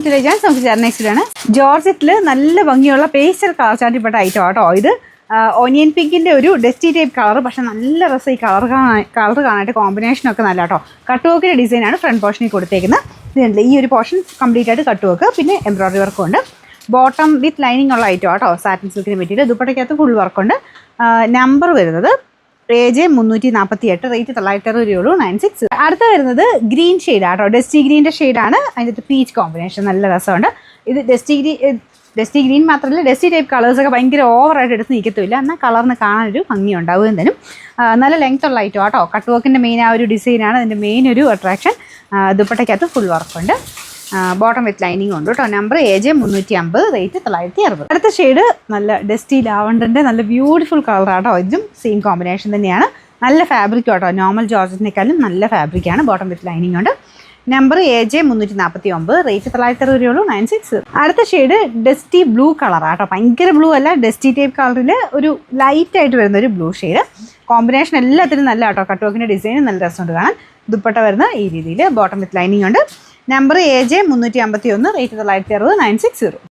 നമുക്ക് നെക്സ്റ്റിലാണ് ജോർജറ്റിൽ നല്ല ഭംഗിയുള്ള പേസ്റ്റൽ കളർ ചാർട്ടിൽപ്പെട്ട ഐറ്റം ആട്ടോ. ഇത് ഓനിയൻ പിങ്കിൻ്റെ ഒരു ഡസ്റ്റി ടൈപ്പ് കളർ, പക്ഷേ നല്ല രസം. ഈ കളർ കാണാനായിട്ട് കോമ്പിനേഷനൊക്കെ നല്ല കേട്ടോ. കട്ട് വർക്കിൻ്റെ ഡിസൈനാണ് ഫ്രണ്ട് പോർഷനിൽ കൊടുത്തേക്കുന്നത്. ഇതുണ്ട്, ഈ ഒരു പോർഷൻ കംപ്ലീറ്റ് ആയിട്ട് കട്ട് വർക്ക്, പിന്നെ എംബ്രോയ്ഡറി വർക്കും ഉണ്ട്. ബോട്ടം വിത്ത് ലൈനിങ് ഉള്ള ഐറ്റം ആട്ടോ. സാറ്റിൻ സിൽക്കിന് പറ്റിയിട്ട് ദുപ്പട്ടയ്ക്കകത്ത് ഫുൾ വർക്കുണ്ട്. നമ്പർ വരുന്നത് AJ 348, റേറ്റ് 960 96. അടുത്ത വരുന്നത് ഗ്രീൻ ഷെയ്ഡ് ആട്ടോ. ഡസ്റ്റി ഗ്രീൻ്റെ ഷെയ്ഡാണ്. അതിൻ്റെ പീച്ച് കോമ്പിനേഷൻ നല്ല രസമുണ്ട്. ഇത് ഡസ്റ്റി ഗ്രീൻ മാത്രമല്ല, ഡസ്റ്റി ടൈപ്പ് കളേഴ്സൊക്കെ ഭയങ്കര ഓവറായിട്ട് എടുത്ത് നിൽക്കത്തില്ല. എന്നാൽ കളറിന് കാണാനൊരു ഭംഗി ഉണ്ടാവുകയും തരും. നല്ല ലെങ്ത് ഉള്ള ഐറ്റം ആട്ടോ. കട്ട് വർക്കിൻ്റെ മെയിൻ ആ ഒരു ഡിസൈനാണ് അതിൻ്റെ മെയിൻ ഒരു അട്രാക്ഷൻ. ദുപ്പട്ടയ്ക്കകത്ത് ഫുൾ വർക്കുണ്ട്. ബോട്ടം വിത്ത് ലൈനിങ് ഉണ്ട് കേട്ടോ. Number AJ 350, rate 960. അടുത്ത ഷെയ്ഡ് നല്ല ഡസ്റ്റി ലാവണ്ടറിൻ്റെ നല്ല ബ്യൂട്ടിഫുൾ കളറാട്ടോ. ഇതും സെയിം കോമ്പിനേഷൻ തന്നെയാണ്. നല്ല ഫാബ്രിക് കേട്ടോ. നോർമൽ ജോർജറ്റിനേക്കാളും നല്ല ഫാബ്രിക്കാണ്. ബോട്ടം വിത്ത് ലൈനിങ് ഉണ്ട്. Number AJ 349, rate 960 96. അടുത്ത ഷെയ്ഡ് ഡസ്റ്റി ബ്ലൂ കളറാട്ടോ. ഭയങ്കര ബ്ലൂ അല്ല, ഡസ്റ്റി ടൈപ്പ് കളറിൽ ഒരു ലൈറ്റായിട്ട് വരുന്ന ഒരു ബ്ലൂ ഷെയ്ഡ്. കോമ്പിനേഷൻ എല്ലാത്തിനും നല്ല കേട്ടോ. കട്ട് വർക്കിൻ്റെ ഡിസൈൻ നല്ല രസമുണ്ട് കാണാൻ. ദുപ്പട്ട വരുന്ന ഈ രീതിയിൽ ബോട്ടം വിത്ത് ലൈനിങ് ഉണ്ട്. Number AJ 351, rate 960 96.